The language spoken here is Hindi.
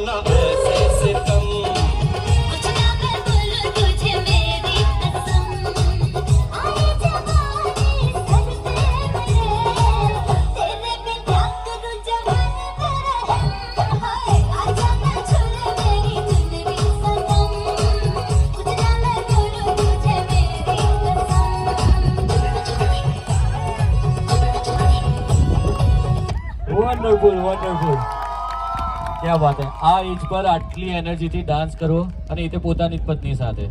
करना ऐसे सितम। कुछ ना मैं बोलूं तुझे मेरी कसम, आए जवानी सर पे मेरे, तेरे पे क्या करूं जवान तेरा हम, हाय आजा ना छुले मेरी चुनरी सनम, कुछ ना मैं बोलूं तुझे मेरी कसम। વન્ડરફુલ વન્ડરફુલ, ક્યાં વાત હે. આ એજ પર આટલી એનર્જીથી ડાન્સ કરો અને એ તે પોતાની જ પત્ની સાથે.